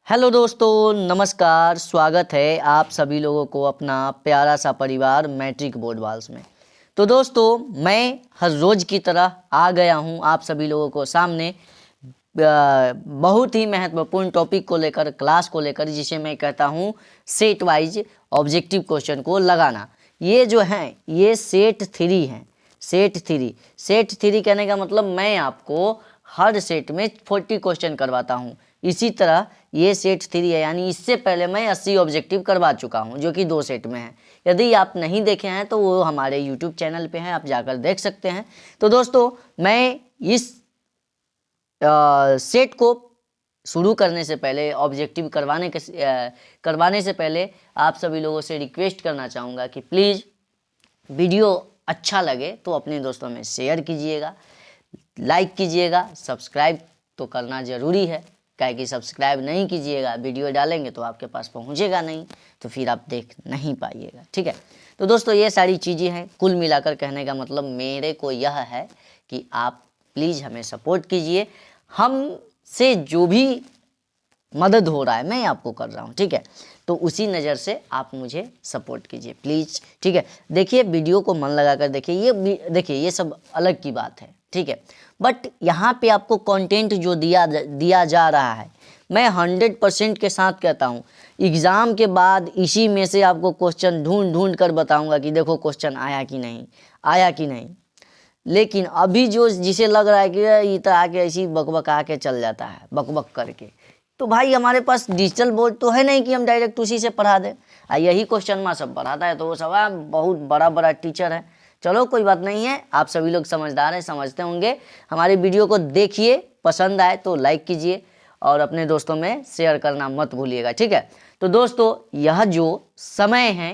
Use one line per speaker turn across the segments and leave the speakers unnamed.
Hello दोस्तों, नमस्कार। स्वागत है आप सभी लोगों को अपना प्यारा सा परिवार मैट्रिक बोर्ड वाल्स में। तो दोस्तों, मैं हर रोज़ की तरह आ गया हूं आप सभी लोगों को सामने बहुत ही महत्वपूर्ण टॉपिक को लेकर, क्लास को लेकर, जिसे मैं कहता हूं सेट वाइज ऑब्जेक्टिव क्वेश्चन को लगाना। ये जो हैं ये सेट थ्री हैं। सेट थ्री कहने का मतलब मैं आपको हर सेट में 40 क्वेश्चन करवाता हूँ। इसी तरह ये सेट थ्री है, यानी इससे पहले मैं 80 ऑब्जेक्टिव करवा चुका हूँ, जो कि 2 सेट में है। यदि आप नहीं देखे हैं तो वो हमारे यूट्यूब चैनल पे हैं, आप जाकर देख सकते हैं। तो दोस्तों, मैं इस सेट को शुरू करने से पहले, ऑब्जेक्टिव करवाने से पहले आप सभी लोगों से रिक्वेस्ट करना चाहूँगा कि प्लीज़ वीडियो अच्छा लगे तो अपने दोस्तों में शेयर कीजिएगा, लाइक कीजिएगा, सब्सक्राइब तो करना ज़रूरी है। क्या कि सब्सक्राइब नहीं कीजिएगा, वीडियो डालेंगे तो आपके पास पहुंचेगा नहीं, तो फिर आप देख नहीं पाइएगा। ठीक है। तो दोस्तों, ये सारी चीज़ें हैं। कुल मिलाकर कहने का मतलब मेरे को यह है कि आप प्लीज़ हमें सपोर्ट कीजिए। हमसे जो भी मदद हो रहा है मैं आपको कर रहा हूँ, ठीक है। तो उसी नज़र से आप मुझे सपोर्ट कीजिए प्लीज़, ठीक है। देखिए, वीडियो को मन लगाकर देखिए। ये सब अलग की बात है, ठीक है। बट यहाँ पे आपको कंटेंट जो दिया जा रहा है, मैं 100% के साथ कहता हूँ, एग्ज़ाम के बाद इसी में से आपको क्वेश्चन ढूंढ कर बताऊँगा कि देखो क्वेश्चन आया कि नहीं। लेकिन अभी जो जिसे लग रहा है कि ये तो आके ऐसी बकबका के चल जाता है, बकबक करके, तो भाई हमारे पास डिजिटल बोर्ड तो है नहीं कि हम डायरेक्ट उसी से पढ़ा दें। यही क्वेश्चन में सब पढ़ाता है, तो वो सब बहुत बड़ा टीचर है। चलो कोई बात नहीं है, आप सभी लोग समझदार हैं, समझते होंगे। हमारे वीडियो को देखिए, पसंद आए तो लाइक कीजिए और अपने दोस्तों में शेयर करना मत भूलिएगा, ठीक है। तो दोस्तों, यह जो समय है,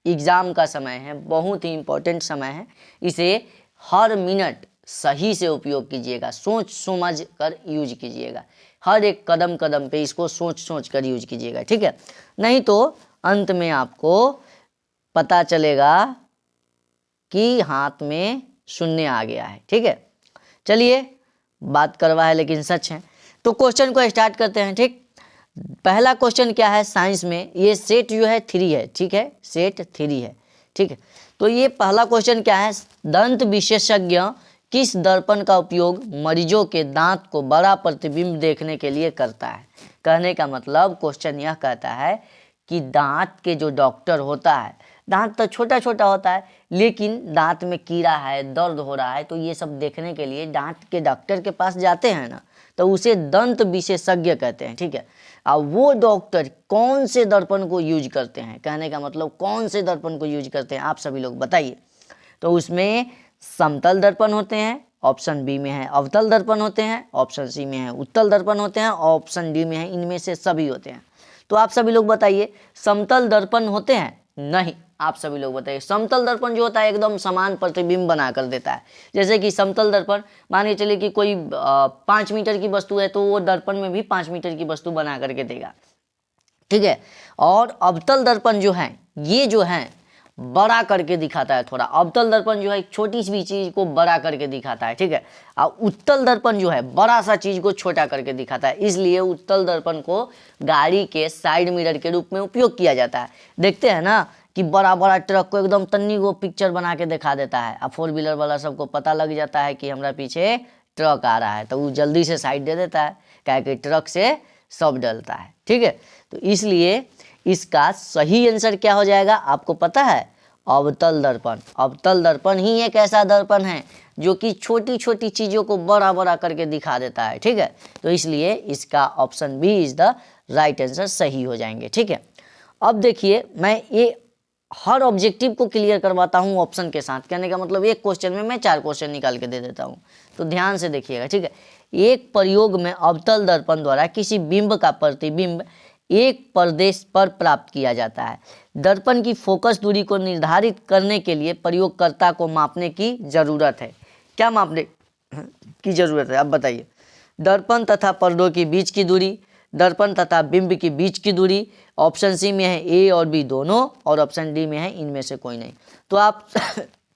एग्ज़ाम का समय है, बहुत ही इम्पोर्टेंट समय है। इसे हर मिनट सही से उपयोग कीजिएगा, सोच समझ कर यूज कीजिएगा। हर एक कदम पे इसको सोच कर यूज कीजिएगा, ठीक है। नहीं तो अंत में आपको पता चलेगा कि हाथ में शून्य आ गया है, ठीक है। चलिए, बात करवा है लेकिन सच है। तो क्वेश्चन को स्टार्ट करते हैं, ठीक। पहला क्वेश्चन क्या है साइंस में, ये सेट जो है 3 है, ठीक है, सेट 3 है, ठीक है। तो ये पहला क्वेश्चन क्या है, दंत विशेषज्ञ किस दर्पण का उपयोग मरीजों के दांत को बड़ा प्रतिबिंब देखने के लिए करता है। कहने का मतलब क्वेश्चन यह कहता है कि दांत के जो डॉक्टर होता है, दांत तो छोटा होता है, लेकिन दांत में कीड़ा है, दर्द हो रहा है, तो ये सब देखने के लिए दांत के डॉक्टर के पास जाते हैं ना, तो उसे दंत विशेषज्ञ कहते हैं, ठीक है। अब वो डॉक्टर कौन से दर्पण को यूज करते हैं, कहने का मतलब कौन से दर्पण को यूज करते हैं, आप सभी लोग बताइए। तो उसमें समतल दर्पण होते हैं, ऑप्शन बी में है अवतल दर्पण होते हैं, ऑप्शन सी में है उत्तल दर्पण होते हैं, ऑप्शन डी में है इनमें से सभी होते हैं। तो आप सभी लोग बताइए, समतल दर्पण होते हैं? नहीं। आप सभी लोग बताइए। समतल दर्पण जो होता है एकदम समान प्रतिबिंब बना कर देता है। जैसे कि समतल दर्पण, मान के चलिए कि कोई 5 मीटर की वस्तु है, तो वो दर्पण में भी 5 मीटर की वस्तु बना करके देगा, ठीक है। और अवतल दर्पण जो है, ये जो है बड़ा करके दिखाता है थोड़ा। अवतल दर्पण जो है छोटी सी चीज को बड़ा करके दिखाता है, ठीक है। और उत्तल दर्पण जो है बड़ा सा चीज को छोटा करके दिखाता है। इसलिए उत्तल दर्पण को गाड़ी के साइड मिरर के रूप में उपयोग किया जाता है। देखते हैं ना कि बड़ा ट्रक को एकदम तन्नी को पिक्चर बना के दिखा देता है। अब 4 व्हीलर वाला सबको पता लग जाता है कि हमारा पीछे ट्रक आ रहा है, तो वो जल्दी से साइड दे देता है, क्या कि ट्रक से सब डलता है, ठीक है। तो इसलिए इसका सही आंसर क्या हो जाएगा, आपको पता है? अवतल दर्पण। अवतल दर्पण ही एक ऐसा दर्पण है जो कि छोटी चीज़ों को बड़ा करके दिखा देता है, ठीक है। तो इसलिए इसका option B is the right answer, सही हो जाएंगे, ठीक है। अब देखिए, मैं ये हर ऑब्जेक्टिव को क्लियर करवाता हूँ ऑप्शन के साथ। कहने का मतलब एक क्वेश्चन में मैं 4 क्वेश्चन निकाल के दे देता हूँ, तो ध्यान से देखिएगा, ठीक है। एक प्रयोग में अवतल दर्पण द्वारा किसी बिंब का प्रतिबिंब एक प्रदेश पर प्राप्त किया जाता है। दर्पण की फोकस दूरी को निर्धारित करने के लिए प्रयोगकर्ता को मापने की जरूरत है। क्या मापने की जरूरत है, आप बताइए? दर्पण तथा पर्दों के बीच की दूरी, दर्पण तथा बिंब के बीच की दूरी। ऑप्शन सी में है ए और बी दोनों, और ऑप्शन डी में है इनमें से कोई नहीं। तो आप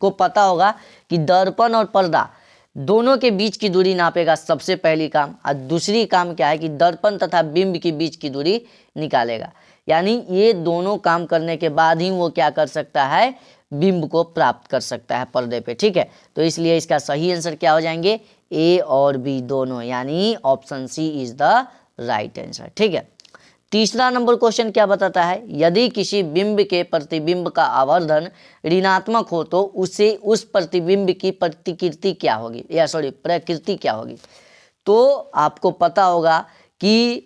को पता होगा कि दर्पण और पर्दा दोनों के बीच की दूरी नापेगा सबसे पहली काम, और दूसरी काम क्या है कि दर्पण तथा बिंब के बीच की दूरी निकालेगा। यानी ये दोनों काम करने के बाद ही वो क्या कर सकता है, बिंब को प्राप्त कर सकता है पर्दे पे। ठीक है, तो इसलिए इसका सही आंसर क्या हो जाएंगे, ए और बी दोनों, यानी option C is the right answer. ठीक है, तीसरा नंबर क्वेश्चन क्या बताता है, यदि किसी बिंब के प्रतिबिंब का आवर्धन ऋणात्मक हो तो उसे उस प्रतिबिंब की प्रतिकृति क्या होगी, या सॉरी प्रकृति क्या होगी। तो आपको पता होगा कि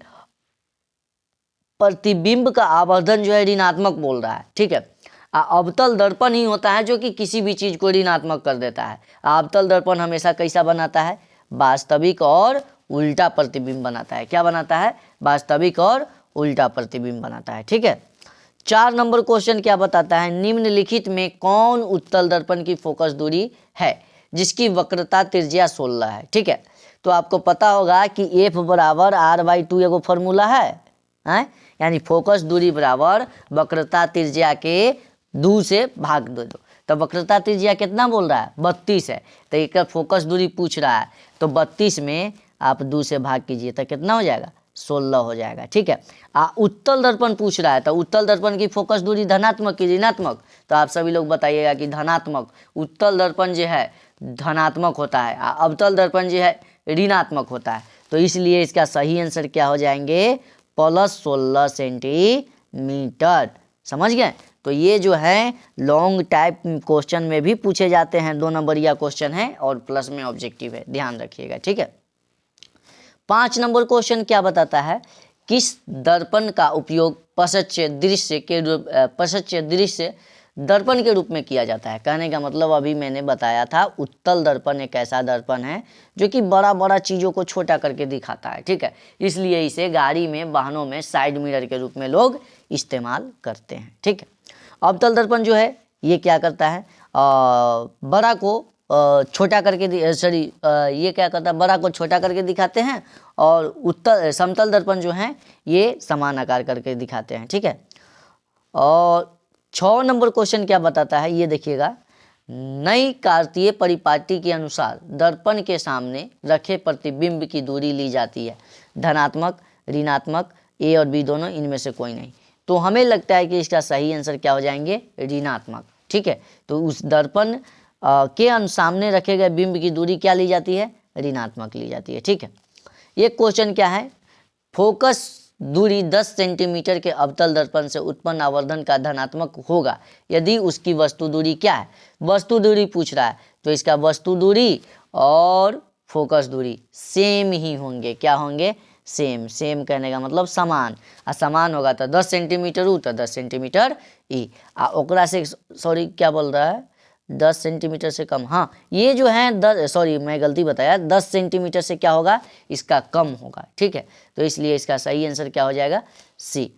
प्रतिबिंब का आवर्धन जो है ऋणात्मक बोल रहा है। ठीक है, अवतल दर्पण ही होता है जो कि किसी भी चीज को ऋणात्मक कर देता है। अवतल दर्पण हमेशा कैसा बनाता है, वास्तविक और उल्टा प्रतिबिंब बनाता है। क्या बनाता है, वास्तविक और उल्टा प्रतिबिंब बनाता है। ठीक है, 4 नंबर क्वेश्चन क्या बताता है, निम्नलिखित में कौन उत्तल दर्पण की फोकस दूरी है जिसकी वक्रता त्रिज्या 16 है। ठीक है, तो आपको पता होगा कि एफ बराबर r/2 एगो फॉर्मूला है, यानी फोकस दूरी बराबर वक्रता त्रिज्या के 2 से भाग दो। तो वक्रता त्रिज्या कितना बोल रहा है, 32 है। तो एक फोकस दूरी पूछ रहा है, तो 32 में आप 2 से भाग कीजिए तो कितना हो जाएगा, 16 हो जाएगा। ठीक है, उत्तल दर्पण पूछ रहा है, तो उत्तल दर्पण की फोकस दूरी धनात्मक की ऋणात्मक, तो आप सभी लोग बताइएगा कि धनात्मक। उत्तल दर्पण जो है धनात्मक होता है, अवतल दर्पण जो है ऋणात्मक होता है। तो इसलिए इसका सही आंसर क्या हो जाएंगे, +16 सेंटीमीटर। समझ गए। तो ये जो है लॉन्ग टाइप क्वेश्चन में भी पूछे जाते हैं, 2 नंबरिया क्वेश्चन है और प्लस में ऑब्जेक्टिव है, ध्यान रखिएगा। ठीक है, 5 नंबर क्वेश्चन क्या बताता है, किस दर्पण का उपयोग पश्चात दृश्य दर्पण के रूप में किया जाता है। कहने का मतलब अभी मैंने बताया था, उत्तल दर्पण एक ऐसा दर्पण है जो कि बड़ा बड़ा चीज़ों को छोटा करके दिखाता है। ठीक है, इसलिए इसे गाड़ी में, वाहनों में साइड मिरर के रूप में लोग इस्तेमाल करते हैं। ठीक है, अवतल दर्पण जो है ये क्या करता है, बड़ा को छोटा करके, सॉरी ये क्या करता है, बड़ा को छोटा करके दिखाते हैं, और समतल दर्पण जो है ये समान आकार करके दिखाते हैं। ठीक है, और 6 नंबर क्वेश्चन क्या बताता है, ये देखिएगा, नई कार्तीय परिपाटी के अनुसार दर्पण के सामने रखे प्रतिबिंब की दूरी ली जाती है, धनात्मक, ऋणात्मक, ए और बी दोनों, इनमें से कोई नहीं। तो हमें लगता है कि इसका सही आंसर क्या हो जाएंगे, ऋणात्मक। ठीक है, तो उस दर्पण के सामने रखे गए बिंब की दूरी क्या ली जाती है, ऋणात्मक ली जाती है। ठीक है, ये क्वेश्चन क्या है, फोकस दूरी 10 सेंटीमीटर के अवतल दर्पण से उत्पन्न आवर्धन का धनात्मक होगा यदि उसकी वस्तु दूरी क्या है, वस्तु दूरी पूछ रहा है। तो इसका वस्तु दूरी और फोकस दूरी सेम ही होंगे। क्या होंगे, सेम। सेम कहने का मतलब समान, आ समान होगा तो 10 सेंटीमीटर ऊ तो 10 सेंटीमीटर ई, आ ओकरा से, सॉरी क्या बोल रहा है, 10 सेंटीमीटर से कम। हाँ, ये जो है 10, सॉरी मैं गलती बताया, 10 सेंटीमीटर से क्या होगा, इसका कम होगा। ठीक है, तो इसलिए इसका सही आंसर क्या हो जाएगा, सी।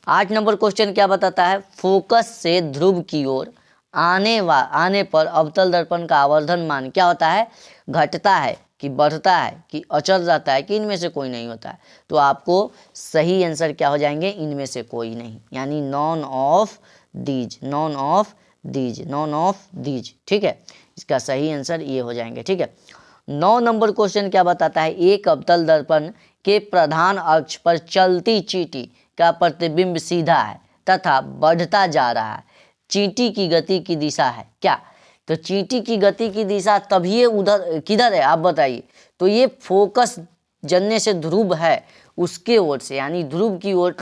8 नंबर क्वेश्चन क्या बताता है, फोकस से ध्रुव की ओर आने पर अवतल दर्पण का आवर्धन मान क्या होता है, घटता है कि बढ़ता है कि अचल रहता है कि इनमें से कोई नहीं होता है। तो आपको सही आंसर क्या हो जाएंगे, इनमें से कोई नहीं, यानी none of these, none of these, none of these. ठीक है, इसका सही आंसर ये हो जाएंगे। ठीक है, 9 नंबर क्वेश्चन क्या बताता है, एक अवतल दर्पण के प्रधान अक्ष पर चलती चींटी का प्रतिबिंब सीधा है तथा बढ़ता जा रहा है, चींटी की गति की दिशा है क्या। तो चींटी की गति की दिशा तभी उधर किधर है आप बताइए। तो ये फोकस जन्ने से ध्रुव है उसके ओर से, यानी ध्रुव की ओर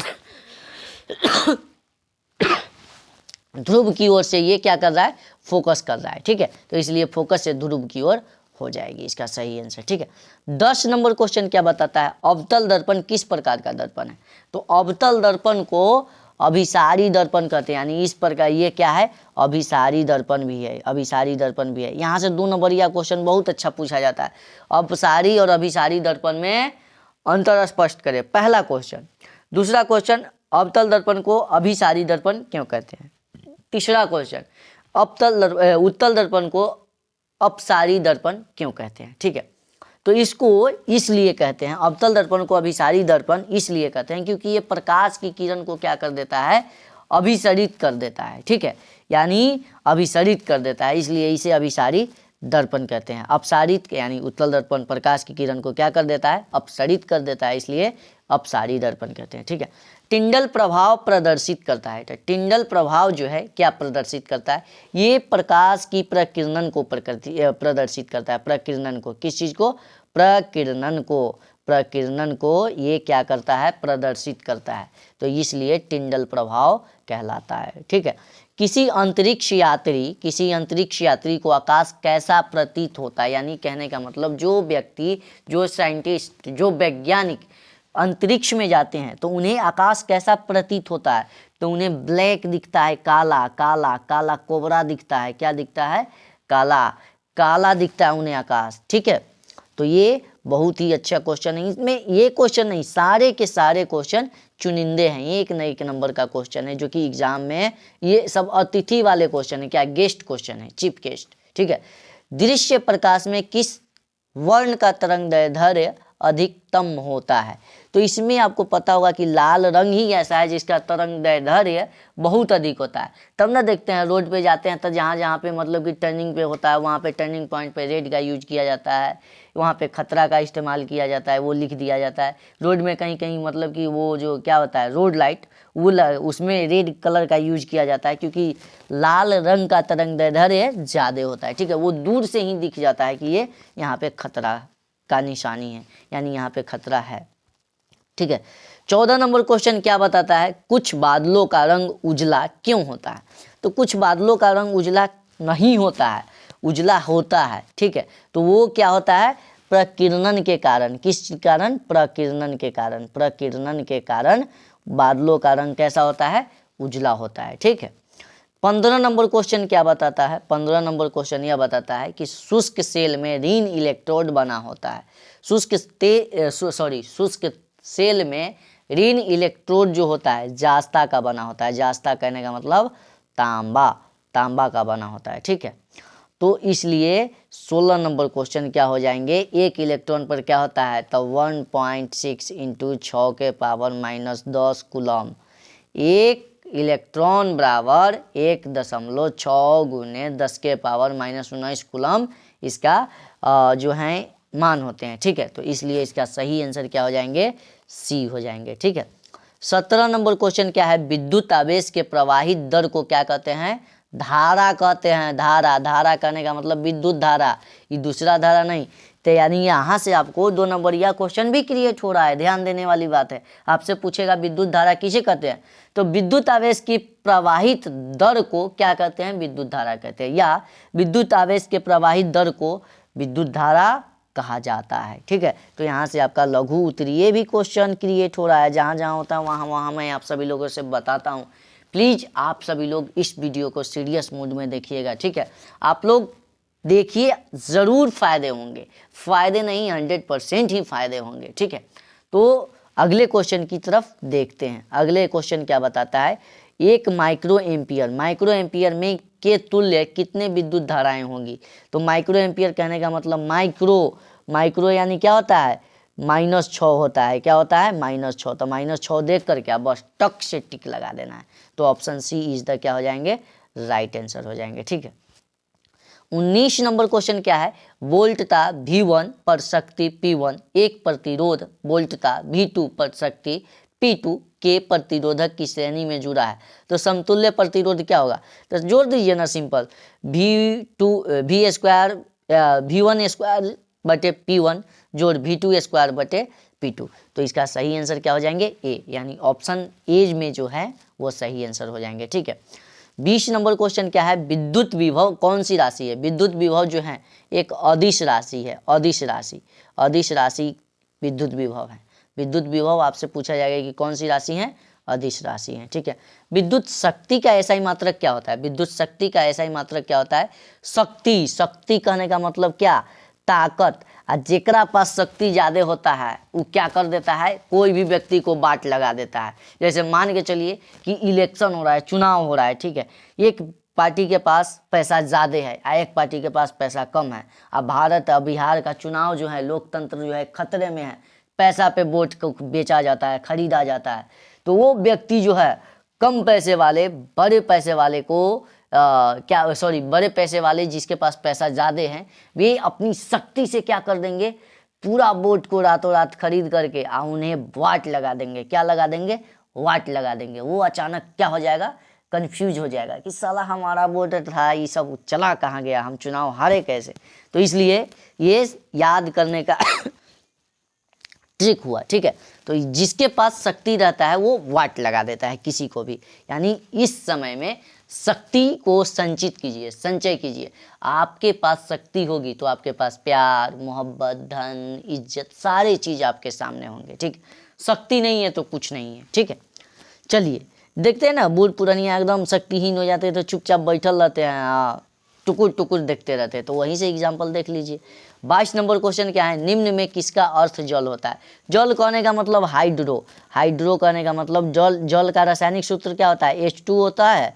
ध्रुव की ओर से ये क्या कर रहा है, फोकस कर रहा है। ठीक है, तो इसलिए फोकस से ध्रुव की ओर हो जाएगी इसका सही आंसर। ठीक है, 10 नंबर क्वेश्चन क्या बताता है, अवतल दर्पण किस प्रकार का दर्पण है। तो अवतल दर्पण को अभिसारी दर्पण कहते हैं, यानी इस प्रकार ये क्या है, अभिसारी दर्पण भी है, अभिसारी दर्पण भी है। यहाँ से 2 नंबरिया क्वेश्चन बहुत अच्छा पूछा जाता है, अपसारी और अभिसारी दर्पण में अंतर स्पष्ट करें, पहला क्वेश्चन। दूसरा क्वेश्चन, अवतल दर्पण को अभिसारी दर्पण क्यों कहते हैं। तीसरा क्वेश्चन, उत्तल दर्पण को अपसारी दर्पण क्यों कहते हैं। ठीक है, तो इसको इसलिए कहते हैं, अवतल दर्पण को अभिसारी दर्पण इसलिए कहते हैं क्योंकि ये प्रकाश की किरण को क्या कर देता है, अभिसरित कर देता है। ठीक है, यानी अभिसरित कर देता है, इसलिए इसे अभिसारी दर्पण कहते हैं। अपसारित यानी उत्तल दर्पण प्रकाश की किरण को क्या कर देता है, अपसारित कर देता है, इसलिए अपसारी दर्पण कहते हैं। ठीक है, टिंडल प्रभाव प्रदर्शित करता है। तो टिंडल प्रभाव जो है क्या प्रदर्शित करता है, ये प्रकाश की प्रकीर्णन को प्रदर्शित करता है। प्रकीर्णन को, किस चीज को, प्रकीर्णन को, प्रकीर्णन को ये क्या करता है, प्रदर्शित करता है। तो इसलिए टिंडल प्रभाव कहलाता है। ठीक है, किसी अंतरिक्ष यात्री को आकाश कैसा प्रतीत होता है, यानी कहने का मतलब जो व्यक्ति, जो साइंटिस्ट, जो वैज्ञानिक अंतरिक्ष में जाते हैं तो उन्हें आकाश कैसा प्रतीत होता है, तो उन्हें ब्लैक दिखता है, काला काला काला कोबरा दिखता है। क्या दिखता है, काला काला दिखता है उन्हें आकाश। ठीक है, तो ये बहुत ही अच्छा क्वेश्चन है। इसमें ये क्वेश्चन नहीं, सारे के सारे क्वेश्चन चुनिंदे हैं, एक न एक नंबर का क्वेश्चन है जो कि एग्जाम में, ये सब अतिथि वाले क्वेश्चन है, क्या गेस्ट क्वेश्चन है, चीफ गेस्ट। ठीक है, दृश्य प्रकाश में किस वर्ण का तरंगदैर्ध्य अधिकतम होता है, तो इसमें आपको पता होगा कि लाल रंग ही ऐसा है जिसका तरंगदैर्ध्य बहुत अधिक होता है। तब ना देखते हैं रोड पे जाते हैं तो जहाँ जहाँ पे मतलब कि टर्निंग पे होता है वहाँ पे टर्निंग पॉइंट पे रेड का यूज किया जाता है, वहाँ पे खतरा का इस्तेमाल किया जाता है, वो लिख दिया जाता है। रोड में कहीं कहीं मतलब कि वो जो क्या होता है रोड लाइट, वो उसमें रेड कलर का यूज किया जाता है क्योंकि लाल रंग का तरंगदैर्ध्य ज़्यादा होता है। ठीक है, वो दूर से ही दिख जाता है कि ये यहाँ पे खतरा का निशानी है, यानी यहाँ पे खतरा है। ठीक है, 14 नंबर क्वेश्चन क्या बताता है, कुछ बादलों का रंग उजला क्यों होता है, तो कुछ बादलों का रंग उजला नहीं होता है, उजला होता है। ठीक है, तो वो क्या होता है, प्रकीर्णन के कारण। किस कारण, प्रकीर्णन के कारण। प्रकीर्णन के कारण बादलों का रंग कैसा होता है, उजला होता है। ठीक है, 15 नंबर क्वेश्चन क्या बताता है, 15 नंबर क्वेश्चन यह बताता है कि शुष्क सेल में ऋण इलेक्ट्रोड बना होता है। शुष्क सेल में ऋण इलेक्ट्रोड जो होता है जास्ता का बना होता है। जास्ता कहने का मतलब तांबा, तांबा का बना होता है। ठीक है, तो इसलिए 16 नंबर क्वेश्चन क्या हो जाएंगे, एक इलेक्ट्रॉन पर क्या होता है, तो 1.6 इंटू 6 के पावर -10 कूलम। एक इलेक्ट्रॉन बराबर 1.6 गुने 10 के पावर -19 कूलम इसका जो है मान होते हैं। ठीक है, तो इसलिए इसका सही आंसर क्या हो जाएंगे, सी हो जाएंगे। ठीक है, 17 नंबर क्वेश्चन क्या है, विद्युत आवेश के प्रवाहित दर को क्या कहते हैं, धारा कहते हैं। धारा, धारा कहने का मतलब विद्युत धारा, ये दूसरा धारा नहीं। तो यानी यहाँ से आपको 2 नंबर यह क्वेश्चन भी क्रिएट हो रहा है, ध्यान देने वाली बात है। आपसे पूछेगा विद्युत धारा किसे कहते हैं, तो विद्युत आवेश की प्रवाहित दर को क्या कहते हैं, विद्युत धारा कहते हैं, या विद्युत आवेश के प्रवाहित दर को विद्युत धारा कहा जाता है। ठीक है, तो यहाँ से आपका लघु उत्तरीय भी क्वेश्चन क्रिएट हो रहा है, जहाँ जहाँ होता है वहाँ वहाँ मैं आप सभी लोगों से बताता हूँ। प्लीज़ आप सभी लोग इस वीडियो को सीरियस मूड में देखिएगा। ठीक है, आप लोग देखिए, ज़रूर फ़ायदे होंगे, फ़ायदे नहीं 100% ही फ़ायदे होंगे। ठीक है, तो अगले क्वेश्चन की तरफ देखते हैं। अगले क्वेश्चन क्या बताता है, एक माइक्रो एम्पियर में के तुल्य कितने विद्युत धाराएं होंगी, तो माइक्रो एम्पियर कहने का मतलब माइक्रो यानी क्या होता है, -6 होता है। क्या होता है, -6। तो -6 देख कर क्या बस टक से टिक लगा देना है, तो ऑप्शन सी इज द क्या हो जाएंगे, राइट आंसर हो जाएंगे। ठीक है, 19 नंबर क्वेश्चन क्या है, वोल्टता V1 पर शक्ति P1 एक प्रतिरोध वोल्टता V2 पर शक्ति P2 के प्रतिरोधक की श्रेणी में जुड़ा है, तो समतुल्य प्रतिरोध क्या होगा, तो जोड़ दीजिए ना, सिंपल V1 स्क्वायर बटे P1 जोड़ V2 स्क्वायर बटे P2। तो इसका सही आंसर क्या हो जाएंगे, ए, यानी ऑप्शन एज में जो है वो सही आंसर हो जाएंगे। ठीक है, 20 नंबर क्वेश्चन क्या है, विद्युत विभव कौन सी राशि है, विद्युत विभव जो है एक अदिश राशि है। अदिश राशि विद्युत विभव है। विद्युत विभव आपसे पूछा जाएगा कि कौन सी राशि है, अदिश राशि है। ठीक है, विद्युत शक्ति का ऐसा ही मात्रक क्या होता है, विद्युत शक्ति का ऐसा ही मात्रक क्या होता है, शक्ति कहने का मतलब क्या, ताकत। और जेकरा पास शक्ति ज़्यादा होता है वो क्या कर देता है, कोई भी व्यक्ति को बाट लगा देता है। जैसे मान के चलिए कि इलेक्शन हो रहा है, चुनाव हो रहा है। ठीक है, एक पार्टी के पास पैसा ज़्यादा है और एक पार्टी के पास पैसा कम है। अब बिहार का चुनाव जो है, लोकतंत्र जो है खतरे में है, पैसा पे वोट को बेचा जाता है, खरीदा जाता है। तो वो व्यक्ति जो है कम पैसे वाले बड़े पैसे वाले को क्या सॉरी बड़े पैसे वाले जिसके पास पैसा ज़्यादा है, वे अपनी शक्ति से क्या कर देंगे, पूरा बोट को रातों रात खरीद करके उन्हें वाट लगा देंगे। क्या लगा देंगे, वाट लगा देंगे। वो अचानक क्या हो जाएगा, कंफ्यूज हो जाएगा कि साला हमारा वोट था, ये सब चला कहाँ गया, हम चुनाव हारे कैसे। तो इसलिए ये याद करने का ट्रिक हुआ, ठीक है। तो जिसके पास शक्ति रहता है वो वाट लगा देता है किसी को भी। यानी इस समय में शक्ति को संचित कीजिए, संचय कीजिए। आपके पास शक्ति होगी तो आपके पास प्यार, मोहब्बत, धन, इज्जत, सारे चीज़ आपके सामने होंगे, ठीक। शक्ति नहीं है तो कुछ नहीं है, ठीक है। चलिए देखते हैं ना, बूढ़ पुरानिया एकदम शक्तिहीन हो जाते हैं तो चुपचाप बैठल रहते हैं, टुकुर टुकुर देखते रहते हैं। तो वहीं से एग्जाम्पल देख लीजिए। 22 नंबर क्वेश्चन क्या है, निम्न में किसका अर्थ जल होता है। जल कहने का मतलब हाइड्रो, हाइड्रो कहने का मतलब जल, जल का रासायनिक सूत्र क्या होता है, H2 होता है।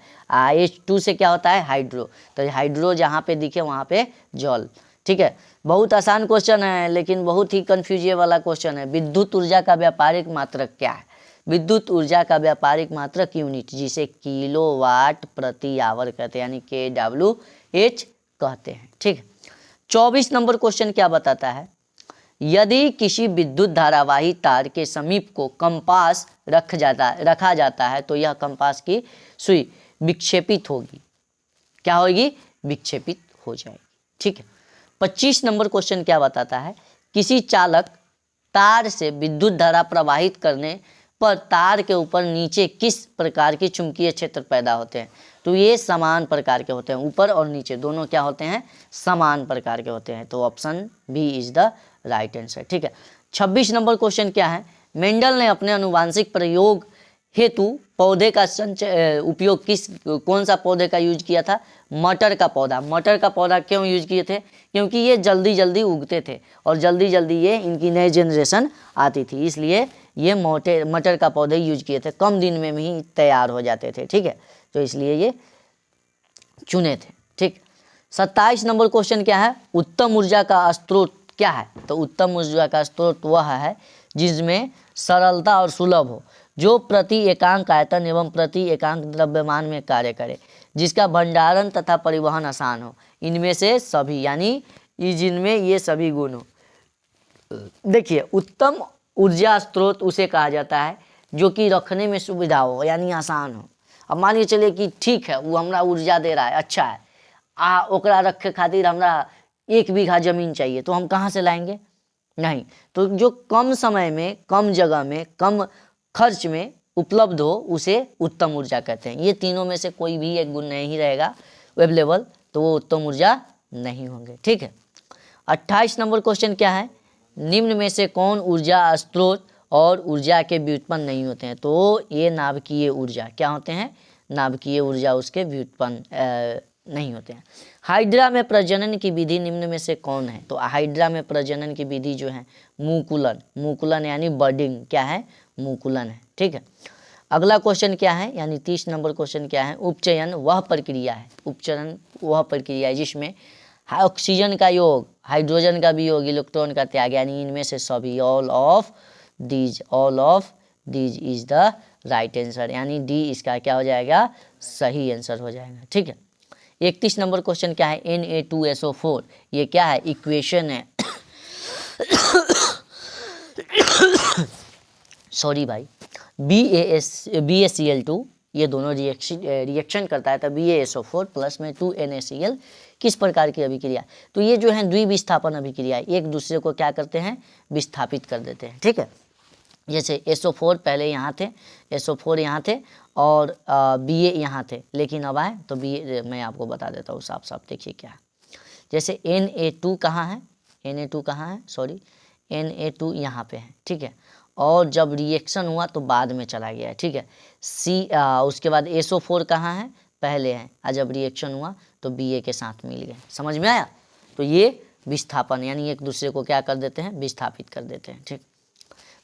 H2 से क्या होता है, हाइड्रो। तो हाइड्रो जहाँ पे दिखे वहाँ पे जल, ठीक है। बहुत आसान क्वेश्चन है लेकिन बहुत ही कन्फ्यूजिए वाला क्वेश्चन है। विद्युत ऊर्जा का व्यापारिक मात्रक क्या है। विद्युत ऊर्जा का व्यापारिक मात्रक यूनिट, जिसे किलोवाट प्रति आवर कहते हैं, यानी kWh कहते हैं, ठीक है। 24 नंबर क्वेश्चन क्या बताता है, यदि किसी विद्युत धारावाही तार के समीप को कंपास रखा जाता है तो यह कंपास की सुई विक्षेपित होगी। क्या होगी, विक्षेपित हो जाएगी, ठीक है। 25 नंबर क्वेश्चन क्या बताता है, किसी चालक तार से विद्युत धारा प्रवाहित करने पर तार के ऊपर नीचे किस प्रकार के चुंबकीय क्षेत्र पैदा होते हैं। तो ये समान प्रकार के होते हैं, ऊपर और नीचे दोनों क्या होते हैं, समान प्रकार के होते हैं। तो option B is the right answer, ठीक है। 26 नंबर क्वेश्चन क्या है, मेंडल ने अपने अनुवांशिक प्रयोग हेतु पौधे का उपयोग कौन सा पौधे का यूज किया था, मटर का पौधा। मटर का पौधा क्यों यूज किए थे, क्योंकि ये जल्दी जल्दी उगते थे और जल्दी जल्दी ये इनकी नई जनरेशन आती थी, इसलिए ये मटर का पौधे यूज किए थे। कम दिन में ही तैयार हो जाते थे, ठीक है। तो इसलिए ये चुने थे, ठीक। 27 नंबर क्वेश्चन क्या है, उत्तम ऊर्जा का स्रोत क्या है। तो उत्तम ऊर्जा का स्रोत वह है जिसमें सरलता और सुलभ हो, जो प्रति एकांक आयतन एवं प्रति एकांक द्रव्यमान में कार्य करे, जिसका भंडारण तथा परिवहन आसान हो। इनमें से सभी, यानी जिनमें ये सभी गुण हो। देखिए, उत्तम ऊर्जा स्रोत उसे कहा जाता है जो कि रखने में सुविधा हो, यानी आसान हो। अब मान के चलिए कि ठीक है, वो हमरा ऊर्जा दे रहा है, अच्छा है, ओकरा रखे खातिर हमरा 1 बीघा जमीन चाहिए, तो हम कहाँ से लाएंगे, नहीं। तो जो कम समय में, कम जगह में, कम खर्च में उपलब्ध हो उसे उत्तम ऊर्जा कहते हैं। ये तीनों में से कोई भी एक गुण नहीं रहेगा अवेलेबल तो वो उत्तम ऊर्जा नहीं होंगे, ठीक है। 28 नंबर क्वेश्चन क्या है, निम्न में से कौन ऊर्जा स्रोत और ऊर्जा के व्युत्पन्न नहीं होते हैं। तो ये नाभिकीय ऊर्जा क्या होते हैं, नाभिकीय ऊर्जा उसके व्युत्पन्न नहीं होते हैं। हाइड्रा में प्रजनन की विधि निम्न में से कौन है। तो हाइड्रा में प्रजनन की विधि जो है मुकुलन, मुकुलन यानी बर्डिंग क्या है, मुकुलन है, ठीक है। अगला क्वेश्चन क्या है, यानी 30 नंबर क्वेश्चन क्या है, उपचयन वह प्रक्रिया है, उपचयन वह प्रक्रिया है जिसमें ऑक्सीजन का योग, हाइड्रोजन का वियोग, इलेक्ट्रॉन का त्याग, यानी इनमें से सभी, all of these is the right answer, यानी डी इसका क्या हो जाएगा, सही आंसर हो जाएगा, ठीक है। 31 नंबर क्वेश्चन क्या है, Na2SO4 ये क्या है, इक्वेशन है सॉरी भाई, BaCl2 ये दोनों रिएक्शन करता है, तो BaSO4 प्लस में 2NaCl किस प्रकार की अभिक्रिया। तो ये जो है द्विविस्थापन अभिक्रिया, एक दूसरे को क्या करते हैं, विस्थापित कर देते हैं, ठीक है। जैसे SO4 पहले यहाँ थे, SO4 यहाँ थे और Ba यहाँ थे, लेकिन अब आए तो Ba मैं आपको बता देता हूँ साफ साफ, देखिए क्या है। जैसे Na2 कहाँ है, Na2 कहाँ है, सॉरी Na2 यहाँ पे है, ठीक है। और जब रिएक्शन हुआ तो बाद में चला गया है, ठीक है। उसके बाद SO4 कहाँ है, पहले है, और जब रिएक्शन हुआ तो Ba के साथ मिल गए, समझ में आया। तो ये विस्थापन, यानी एक दूसरे को क्या कर देते हैं, विस्थापित कर देते हैं, ठीक।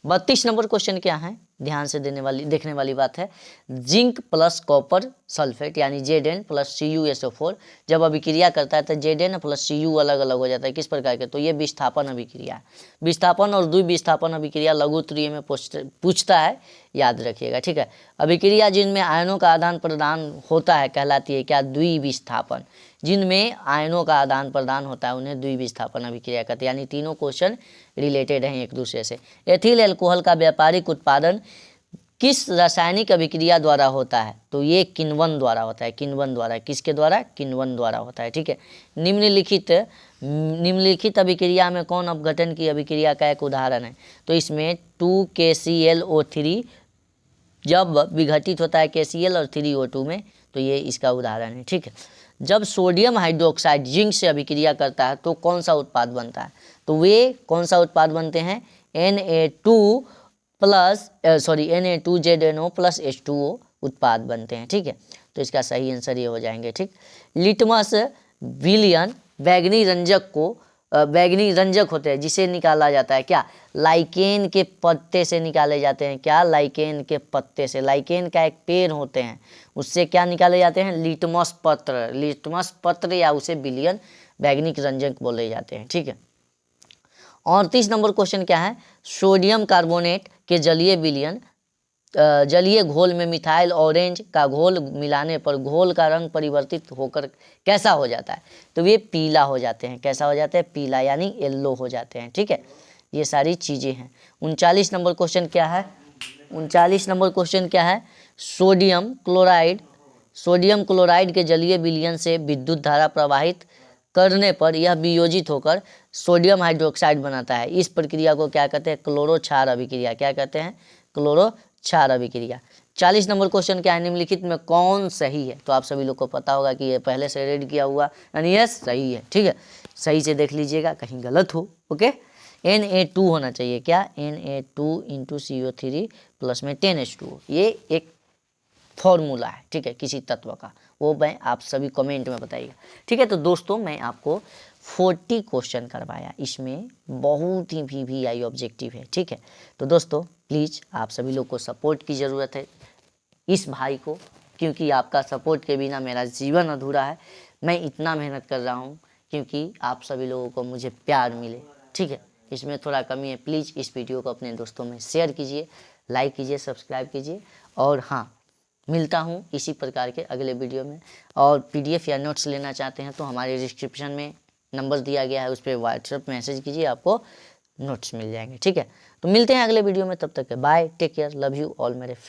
32 नंबर क्वेश्चन क्या है, ध्यान से देखने वाली बात है। जिंक प्लस कॉपर सल्फेट यानी Zn प्लस CuSO4 जब अभिक्रिया करता है तो Zn प्लस Cu अलग अलग हो जाता है। किस प्रकार के, तो ये विस्थापन अभिक्रिया है। विस्थापन और द्विविस्थापन अभिक्रिया लघु त्रीय में पूछता है, याद रखिएगा, ठीक है। अभिक्रिया जिनमें आयनों का आदान प्रदान होता है कहलाती है क्या, द्विविस्थापन। जिनमें आयनों का आदान प्रदान होता है उन्हें द्विविस्थापन अभिक्रिया कहते हैं। यानी तीनों क्वेश्चन रिलेटेड हैं एक दूसरे से। एथिल एल्कोहल का व्यापारिक उत्पादन किस रासायनिक अभिक्रिया द्वारा होता है, तो ये किण्वन द्वारा होता है। किण्वन द्वारा, किसके द्वारा, किण्वन द्वारा होता है, ठीक है। निम्नलिखित अभिक्रिया में कौन अपघटन की अभिक्रिया का एक उदाहरण है, तो इसमें 2KClO3 जब विघटित होता है KCl और 3O2 में, तो ये इसका उदाहरण है, ठीक है। जब सोडियम हाइड्रोक्साइड जिंक से अभिक्रिया करता है तो कौन सा उत्पाद बनता है, तो वे कौन सा उत्पाद बनते हैं, Na2ZNO प्लस H2O उत्पाद बनते हैं, ठीक है। तो इसका सही आंसर ये हो जाएंगे, ठीक। लिटमस विलियन बैगनी रंजक होते हैं जिसे निकाला जाता है क्या, लाइकेन के पत्ते से निकाले जाते हैं। क्या, लाइकेन के पत्ते से। लाइकेन का एक पेड़ होते हैं, उससे क्या निकाले जाते हैं, लिटमस पत्र या उसे विलियन बैगनी रंजक बोले जाते हैं, ठीक है। 38 नंबर क्वेश्चन क्या है, सोडियम कार्बोनेट के जलीय घोल में मिथाइल ऑरेंज का घोल मिलाने पर घोल का रंग परिवर्तित होकर कैसा हो जाता है, तो वे पीला हो जाते हैं। कैसा हो जाता है, पीला, यानी येलो हो जाते हैं, ठीक है। ये सारी चीज़ें हैं। 39 नंबर क्वेश्चन क्या है, 39 नंबर क्वेश्चन क्या है, सोडियम क्लोराइड के जलीय विलयन से विद्युत धारा प्रवाहित करने पर यह वियोजित होकर सोडियम हाइड्रोक्साइड बनाता है। इस प्रक्रिया को क्या कहते हैं, क्लोरो क्षार अभिक्रिया। क्या कहते हैं, क्लोरो क्षार अभिक्रिया। 40 नंबर क्वेश्चन क्या है, निम्नलिखित में कौन सही है, तो आप सभी लोग को पता होगा कि ये पहले से रेड किया हुआ, यानी यस सही है, ठीक है। सही से देख लीजिएगा कहीं गलत हो, ओके। Na2 होना चाहिए, क्या, Na2 × CO3 प्लस में 10H2O, ये एक फॉर्मूला है, ठीक है, किसी तत्व का, वो मैं आप सभी कमेंट में बताइएगा, ठीक है। तो दोस्तों मैं आपको 40 क्वेश्चन करवाया, इसमें बहुत ही VVI ऑब्जेक्टिव है, ठीक है। तो दोस्तों प्लीज़ आप सभी लोग को सपोर्ट की ज़रूरत है इस भाई को, क्योंकि आपका सपोर्ट के बिना मेरा जीवन अधूरा है। मैं इतना मेहनत कर रहा हूँ क्योंकि आप सभी लोगों को मुझे प्यार मिले, ठीक है। इसमें थोड़ा कमी है, प्लीज़ इस वीडियो को अपने दोस्तों में शेयर कीजिए, लाइक कीजिए, सब्सक्राइब कीजिए। और हाँ, मिलता हूँ इसी प्रकार के अगले वीडियो में। और PDF या नोट्स लेना चाहते हैं तो हमारे डिस्क्रिप्शन में नंबर दिया गया है, उस पर व्हाट्सएप मैसेज कीजिए, आपको नोट्स मिल जाएंगे, ठीक है। तो मिलते हैं अगले वीडियो में, तब तक bye, take care, love you all मेरे फ्रेंड।